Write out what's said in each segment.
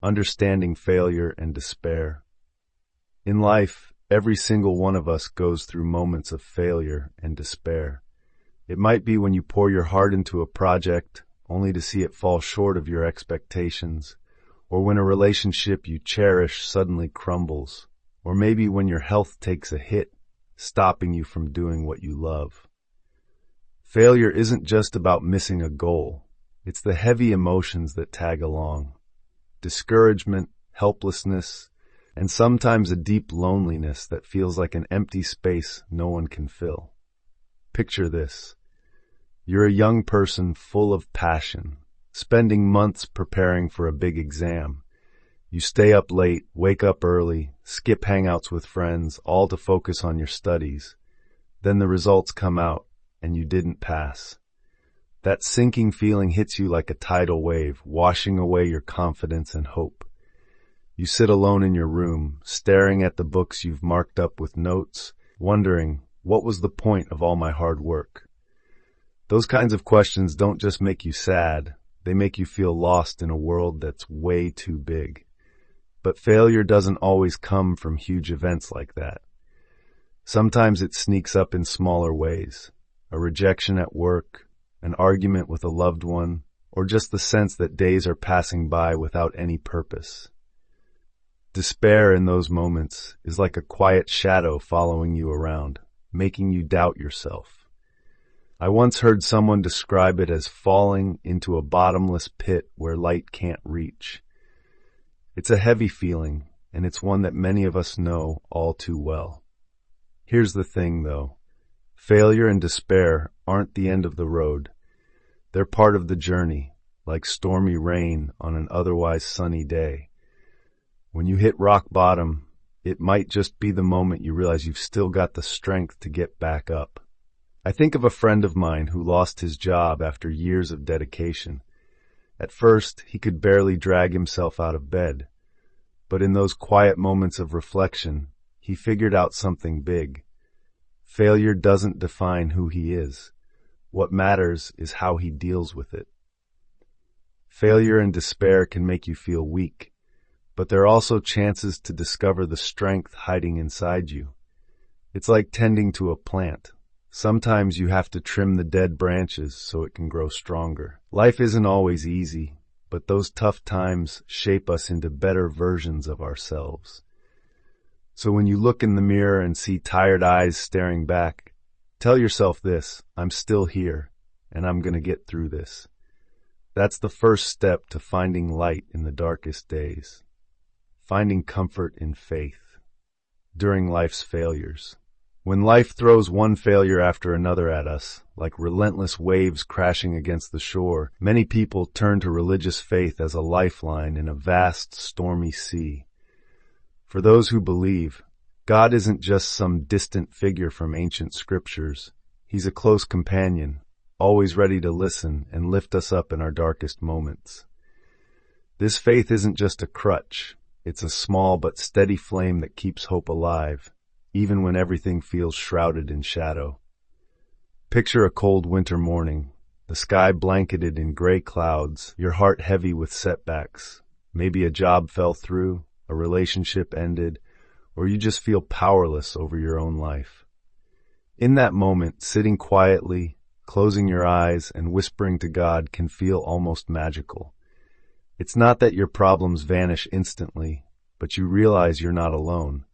understanding failure and despair. In life, every single one of us goes through moments of failure and despair. It might be when you pour your heart into a project only to see it fall short of your expectations, or when a relationship you cherish suddenly crumbles, or maybe when your health takes a hit, stopping you from doing what you love. Failure isn't just about missing a goal. It's the heavy emotions that tag along. Discouragement, helplessness, and sometimes a deep loneliness that feels like an empty space no one can fill. Picture this. You're a young person full of passion, spending months preparing for a big exam. You stay up late, wake up early, skip hangouts with friends, all to focus on your studies. Then the results come out, and you didn't pass. That sinking feeling hits you like a tidal wave, washing away your confidence and hope. You sit alone in your room, staring at the books you've marked up with notes, wondering, what was the point of all my hard work? Those kinds of questions don't just make you sad, they make you feel lost in a world that's way too big. But failure doesn't always come from huge events like that. Sometimes it sneaks up in smaller ways. A rejection at work, an argument with a loved one, or just the sense that days are passing by without any purpose. Despair in those moments is like a quiet shadow following you around, making you doubt yourself. I once heard someone describe it as falling into a bottomless pit where light can't reach. It's a heavy feeling, and it's one that many of us know all too well. Here's the thing, though. Failure and despair aren't the end of the road. They're part of the journey, like stormy rain on an otherwise sunny day. When you hit rock bottom, it might just be the moment you realize you've still got the strength to get back up. I think of a friend of mine who lost his job after years of dedication. At first, he could barely drag himself out of bed. But in those quiet moments of reflection, he figured out something big. Failure doesn't define who he is. What matters is how he deals with it. Failure and despair can make you feel weak, but they're also chances to discover the strength hiding inside you. It's like tending to a plant. Sometimes you have to trim the dead branches so it can grow stronger. Life isn't always easy, but those tough times shape us into better versions of ourselves. So when you look in the mirror and see tired eyes staring back, tell yourself this: I'm still here, and I'm going to get through this. That's the first step to finding light in the darkest days. Finding comfort in faith during life's failures. When life throws one failure after another at us, like relentless waves crashing against the shore, many people turn to religious faith as a lifeline in a vast, stormy sea. For those who believe, God isn't just some distant figure from ancient scriptures. He's a close companion, always ready to listen and lift us up in our darkest moments. This faith isn't just a crutch. It's a small but steady flame that keeps hope alive, even when everything feels shrouded in shadow. Picture a cold winter morning, the sky blanketed in gray clouds, your heart heavy with setbacks. Maybe a job fell through, a relationship ended, or you just feel powerless over your own life. In that moment, sitting quietly, closing your eyes, and whispering to God can feel almost magical. It's not that your problems vanish instantly, but you realize you're not alone.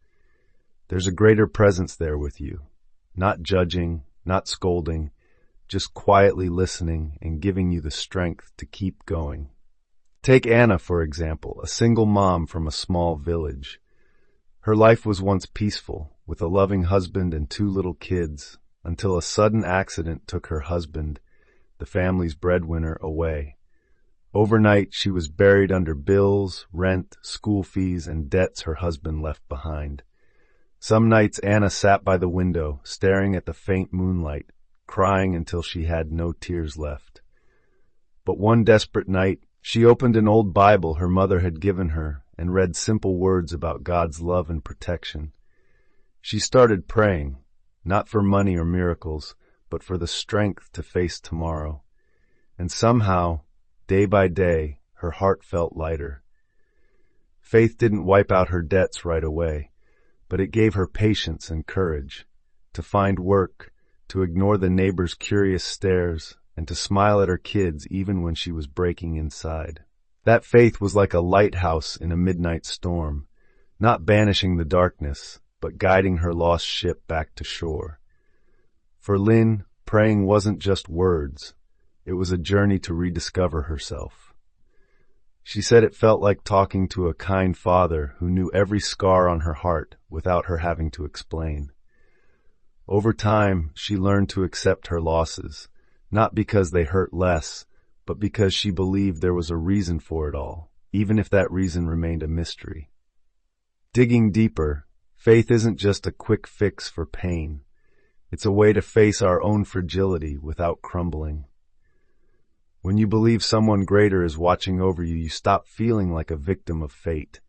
There's a greater presence there with you, not judging, not scolding, just quietly listening and giving you the strength to keep going. Take Anna, for example, a single mom from a small village. Her life was once peaceful, with a loving husband and 2 little kids, until a sudden accident took her husband, the family's breadwinner, away. Overnight, she was buried under bills, rent, school fees, and debts her husband left behind. Some nights Anna sat by the window, staring at the faint moonlight, crying until she had no tears left. But one desperate night, she opened an old Bible her mother had given her and read simple words about God's love and protection. She started praying, not for money or miracles, but for the strength to face tomorrow. And somehow, day by day, her heart felt lighter. Faith didn't wipe out her debts right away, but it gave her patience and courage to find work, to ignore the neighbors' curious stares, and to smile at her kids even when she was breaking inside. That faith was like a lighthouse in a midnight storm, not banishing the darkness, but guiding her lost ship back to shore. For Lynn, praying wasn't just words. It was a journey to rediscover herself. She said it felt like talking to a kind father who knew every scar on her heart without her having to explain. Over time, she learned to accept her losses, not because they hurt less, but because she believed there was a reason for it all, even if that reason remained a mystery. Digging deeper, faith isn't just a quick fix for pain. It's a way to face our own fragility without crumbling. When you believe someone greater is watching over you, you stop feeling like a victim of fate.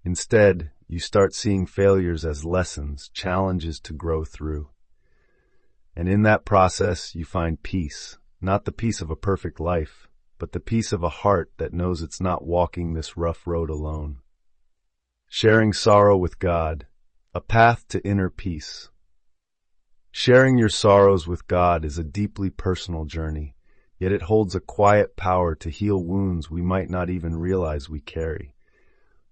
Instead, you start seeing failures as lessons, challenges to grow through. And in that process, you find peace, not the peace of a perfect life, but the peace of a heart that knows it's not walking this rough road alone. Sharing sorrow with God, a path to inner peace. Sharing your sorrows with God is a deeply personal journey, yet it holds a quiet power to heal wounds we might not even realize we carry.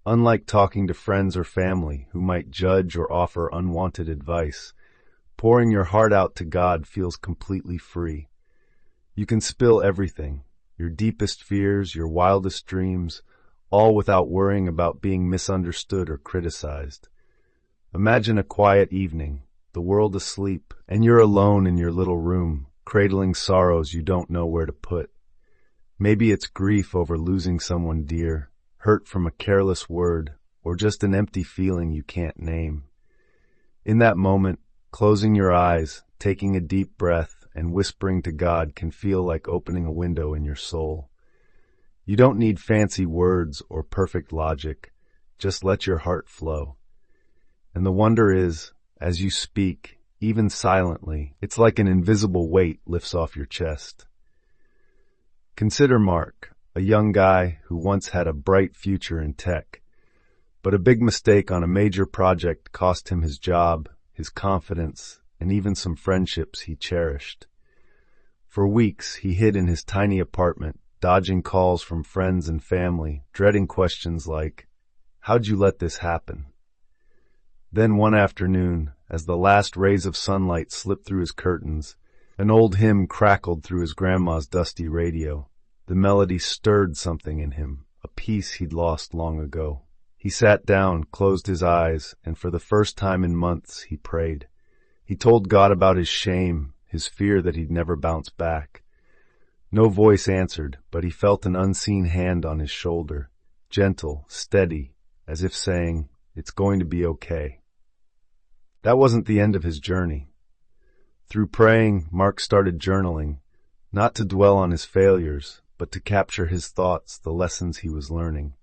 Unlike talking to friends or family who might judge or offer unwanted advice, pouring your heart out to God feels completely free. You can spill everything, your deepest fears, your wildest dreams, all without worrying about being misunderstood or criticized. Imagine a quiet evening, the world asleep, and you're alone in your little room, cradling sorrows you don't know where to put. Maybe it's grief over losing someone dear, hurt from a careless word, or just an empty feeling you can't name. In that moment, closing your eyes, taking a deep breath, and whispering to God can feel like opening a window in your soul. You don't need fancy words or perfect logic, just let your heart flow. And the wonder is, as you speak, even silently, it's like an invisible weight lifts off your chest. Consider Mark, a young guy who once had a bright future in tech. But a big mistake on a major project cost him his job, his confidence, and even some friendships he cherished. For weeks, he hid in his tiny apartment, dodging calls from friends and family, dreading questions like, "How'd you let this happen?" Then one afternoon, as the last rays of sunlight slipped through his curtains, an old hymn crackled through his grandma's dusty radio. The melody stirred something in him, a piece he'd lost long ago. He sat down, closed his eyes, and for the first time in months, he prayed. He told God about his shame, his fear that he'd never bounce back. No voice answered, but he felt an unseen hand on his shoulder, gentle, steady, as if saying, "It's going to be okay." That wasn't the end of his journey. Through praying, Mark started journaling, not to dwell on his failures, but to capture his thoughts, the lessons he was learning.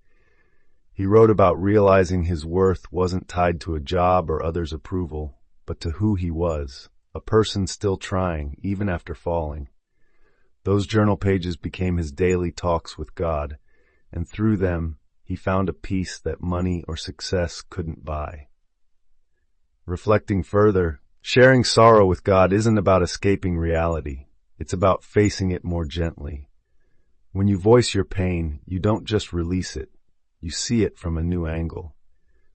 He wrote about realizing his worth wasn't tied to a job or others' approval, but to who he was, a person still trying, even after falling. Those journal pages became his daily talks with God, and through them, he found a peace that money or success couldn't buy. Reflecting further, sharing sorrow with God isn't about escaping reality. It's about facing it more gently. When you voice your pain, you don't just release it. You see it from a new angle.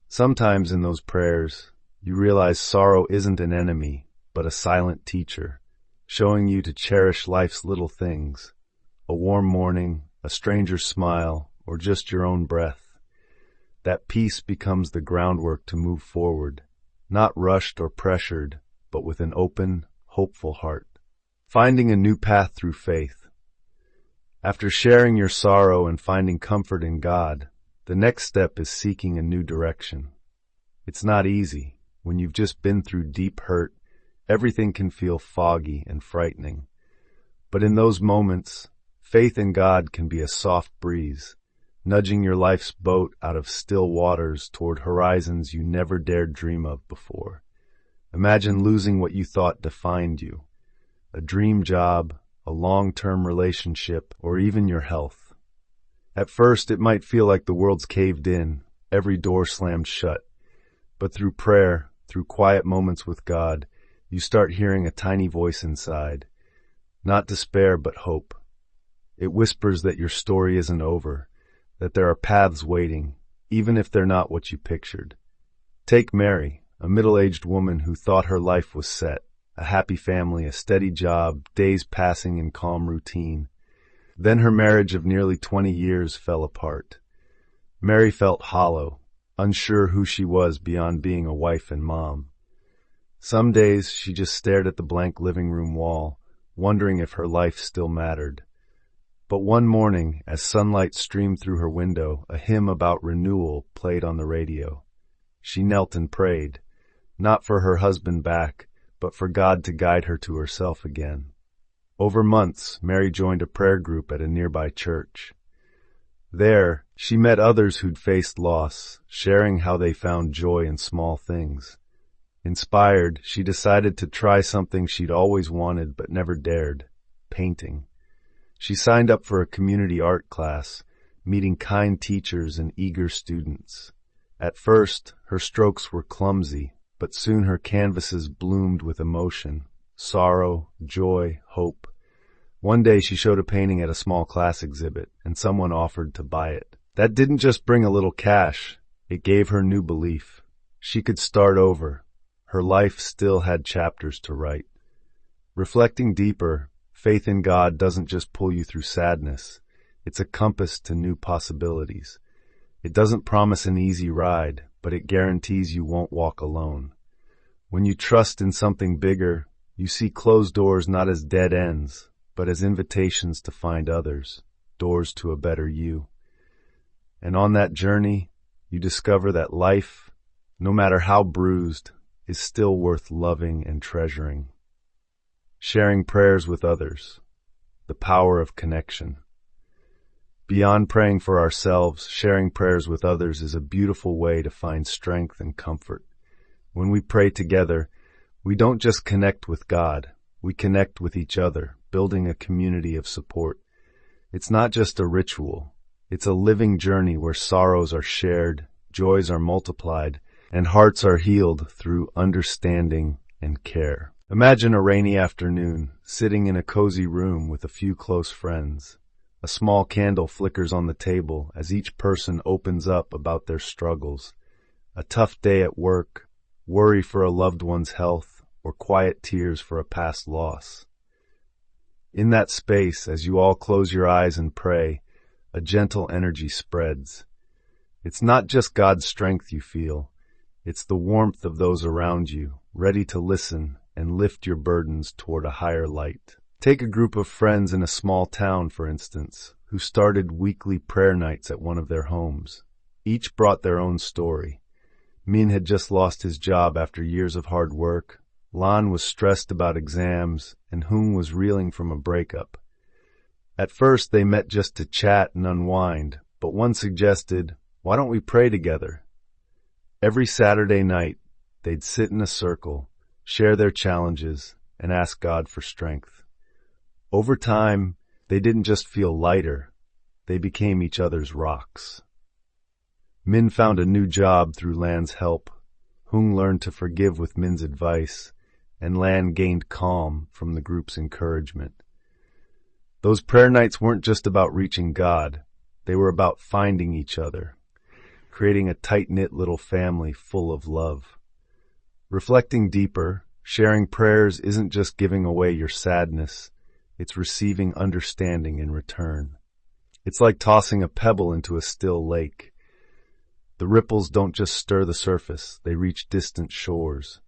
Sometimes in those prayers, you realize sorrow isn't an enemy, but a silent teacher, showing you to cherish life's little things, a warm morning, a stranger's smile, or just your own breath. That peace becomes the groundwork to move forward, not rushed or pressured, but with an open, hopeful heart. Finding a new path through faith. After sharing your sorrow and finding comfort in God, the next step is seeking a new direction. It's not easy. When you've just been through deep hurt, everything can feel foggy and frightening. But in those moments, faith in God can be a soft breeze, nudging your life's boat out of still waters toward horizons you never dared dream of before. Imagine losing what you thought defined you, a dream job, a long-term relationship, or even your health. At first, it might feel like the world's caved in, every door slammed shut. But through prayer, through quiet moments with God, you start hearing a tiny voice inside. Not despair, but hope. It whispers that your story isn't over, that there are paths waiting, even if they're not what you pictured. Take Mary, a middle-aged woman who thought her life was set, a happy family, a steady job, days passing in calm routine. Then her marriage of nearly 20 years fell apart. Mary felt hollow, unsure who she was beyond being a wife and mom. Some days she just stared at the blank living room wall, wondering if her life still mattered. But one morning, as sunlight streamed through her window, a hymn about renewal played on the radio. She knelt and prayed, not for her husband back, but for God to guide her to herself again. Over months, Mary joined a prayer group at a nearby church. There, she met others who'd faced loss, sharing how they found joy in small things. Inspired, she decided to try something she'd always wanted but never dared: painting. She signed up for a community art class, meeting kind teachers and eager students. At first, her strokes were clumsy, but soon her canvases bloomed with emotion, sorrow, joy, hope. One day she showed a painting at a small class exhibit, and someone offered to buy it. That didn't just bring a little cash, it gave her new belief. She could start over. Her life still had chapters to write. Reflecting deeper, faith in God doesn't just pull you through sadness. It's a compass to new possibilities. It doesn't promise an easy ride, but it guarantees you won't walk alone. When you trust in something bigger, you see closed doors not as dead ends, but as invitations to find others, doors to a better you. And on that journey, you discover that life, no matter how bruised, is still worth loving and treasuring. Sharing prayers with others, the power of connection. Beyond praying for ourselves, sharing prayers with others is a beautiful way to find strength and comfort. When we pray together, we don't just connect with God, we connect with each other, building a community of support. It's not just a ritual, it's a living journey where sorrows are shared, joys are multiplied, and hearts are healed through understanding and care. Imagine a rainy afternoon, sitting in a cozy room with a few close friends. A small candle flickers on the table as each person opens up about their struggles. A tough day at work, worry for a loved one's health, or quiet tears for a past loss. In that space, as you all close your eyes and pray, a gentle energy spreads. It's not just God's strength you feel, it's the warmth of those around you, ready to listen and lift your burdens toward a higher light. Take a group of friends in a small town, for instance, who started weekly prayer nights at one of their homes. Each brought their own story. Min had just lost his job after years of hard work. Lan was stressed about exams, and Hung was reeling from a breakup. At first, they met just to chat and unwind, but one suggested, "Why don't we pray together?" Every Saturday night, they'd sit in a circle, share their challenges, and ask God for strength. Over time, they didn't just feel lighter, they became each other's rocks. Min found a new job through Lan's help. Hung learned to forgive with Min's advice, and Lan gained calm from the group's encouragement. Those prayer nights weren't just about reaching God, they were about finding each other, creating a tight-knit little family full of love. Reflecting deeper, sharing prayers isn't just giving away your sadness, it's receiving understanding in return. It's like tossing a pebble into a still lake. The ripples don't just stir the surface, they reach distant shores.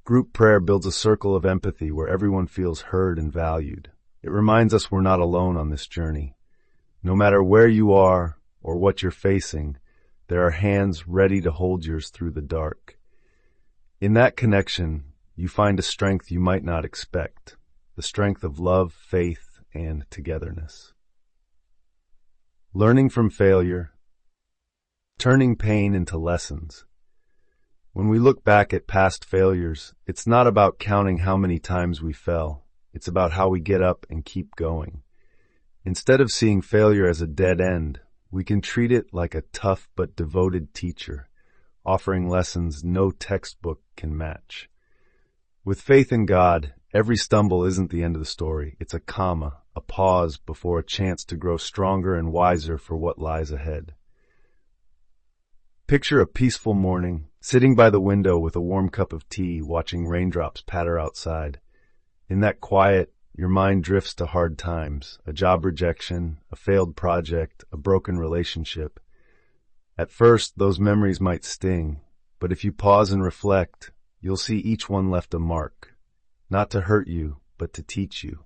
Group prayer builds a circle of empathy where everyone feels heard and valued. It reminds us we're not alone on this journey. No matter where you are or what you're facing, there are hands ready to hold yours through the dark. In that connection, you find a strength you might not expect, the strength of love, faith, and togetherness. Learning from failure, turning pain into lessons. When we look back at past failures, it's not about counting how many times we fell. It's about how we get up and keep going. Instead of seeing failure as a dead end, we can treat it like a tough but devoted teacher, offering lessons no textbook can match. With faith in God, every stumble isn't the end of the story. It's a comma, a pause before a chance to grow stronger and wiser for what lies ahead. Picture a peaceful morning, sitting by the window with a warm cup of tea, watching raindrops patter outside. In that quiet, your mind drifts to hard times, a job rejection, a failed project, a broken relationship. At first, those memories might sting, but if you pause and reflect, you'll see each one left a mark, not to hurt you, but to teach you.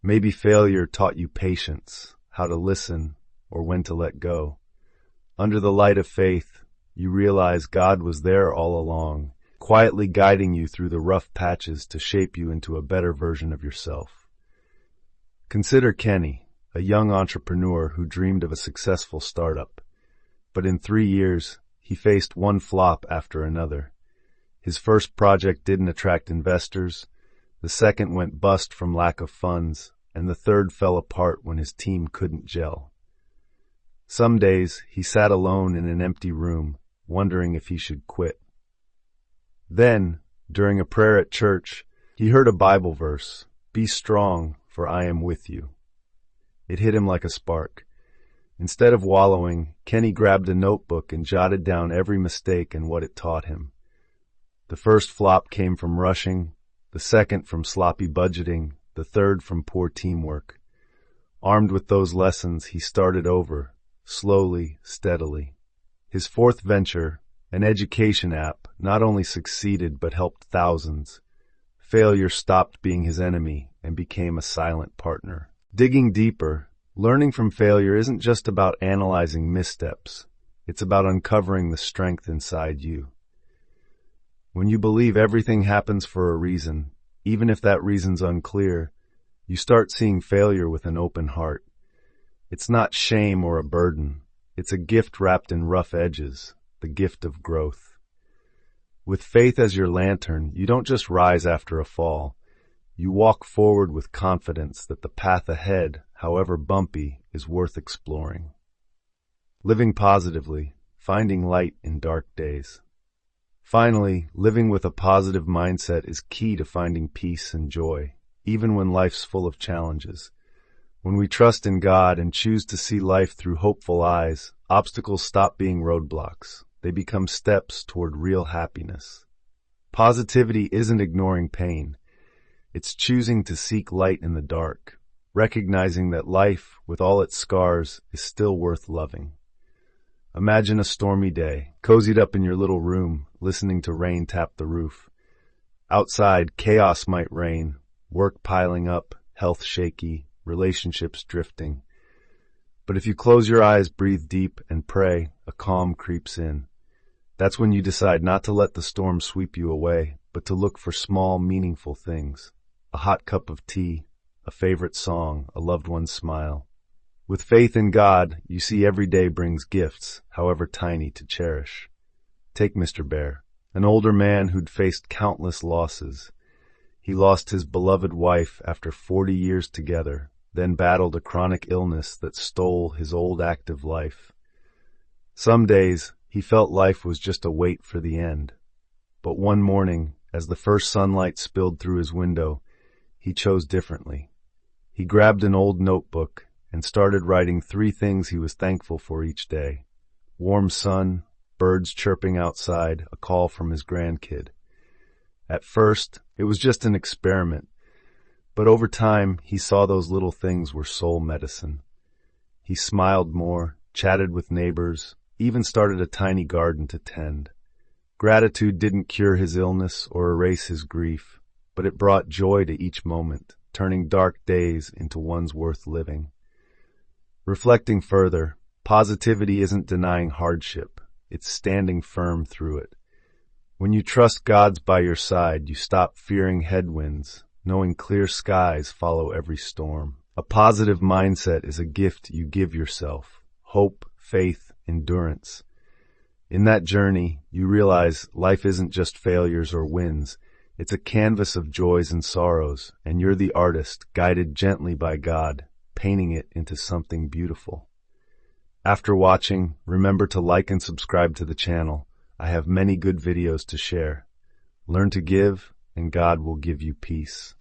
Maybe failure taught you patience, how to listen, or when to let go. Under the light of faith, you realize God was there all along, quietly guiding you through the rough patches to shape you into a better version of yourself. Consider Kenny, a young entrepreneur who dreamed of a successful startup. But in 3 years, he faced one flop after another. His first project didn't attract investors, the second went bust from lack of funds, and the third fell apart when his team couldn't gel. Some days, he sat alone in an empty room, wondering if he should quit. Then, during a prayer at church, he heard a Bible verse, "Be strong, for I am with you." It hit him like a spark. Instead of wallowing, Kenny grabbed a notebook and jotted down every mistake and what it taught him. The first flop came from rushing, the second from sloppy budgeting, the third from poor teamwork. Armed with those lessons, he started over, slowly, steadily. His fourth venture, an education app, not only succeeded but helped thousands. Failure stopped being his enemy and became a silent partner. Digging deeper, learning from failure isn't just about analyzing missteps. It's about uncovering the strength inside you. When you believe everything happens for a reason, even if that reason's unclear, you start seeing failure with an open heart. It's not shame or a burden. It's a gift wrapped in rough edges, the gift of growth. With faith as your lantern, you don't just rise after a fall. You walk forward with confidence that the path ahead, however bumpy, is worth exploring. Living positively, finding light in dark days. Finally, living with a positive mindset is key to finding peace and joy, even when life's full of challenges. When we trust in God and choose to see life through hopeful eyes, obstacles stop being roadblocks. They become steps toward real happiness. Positivity isn't ignoring pain. It's choosing to seek light in the dark, recognizing that life, with all its scars, is still worth loving. Imagine a stormy day, cozied up in your little room, listening to rain tap the roof. Outside, chaos might reign, work piling up, health shaky, relationships drifting. But if you close your eyes, breathe deep, and pray, a calm creeps in. That's when you decide not to let the storm sweep you away, but to look for small, meaningful things. A hot cup of tea, a favorite song, a loved one's smile. With faith in God, you see every day brings gifts, however tiny, to cherish. Take Mr. Bear, an older man who'd faced countless losses. He lost his beloved wife after 40 years together, then battled a chronic illness that stole his old active life. Some days, he felt life was just a wait for the end. But one morning, as the first sunlight spilled through his window, he chose differently. He grabbed an old notebook and started writing 3 things he was thankful for each day. Warm sun, birds chirping outside, a call from his grandkid. At first, it was just an experiment, but over time, he saw those little things were soul medicine. He smiled more, chatted with neighbors, even started a tiny garden to tend. Gratitude didn't cure his illness or erase his grief, but it brought joy to each moment, turning dark days into ones worth living. Reflecting further, positivity isn't denying hardship, it's standing firm through it. When you trust God's by your side, you stop fearing headwinds, knowing clear skies follow every storm. A positive mindset is a gift you give yourself, hope, faith, endurance. In that journey, you realize life isn't just failures or wins. It's a canvas of joys and sorrows, and you're the artist, guided gently by God, painting it into something beautiful. After watching, remember to like and subscribe to the channel. I have many good videos to share. Learn to give, and God will give you peace.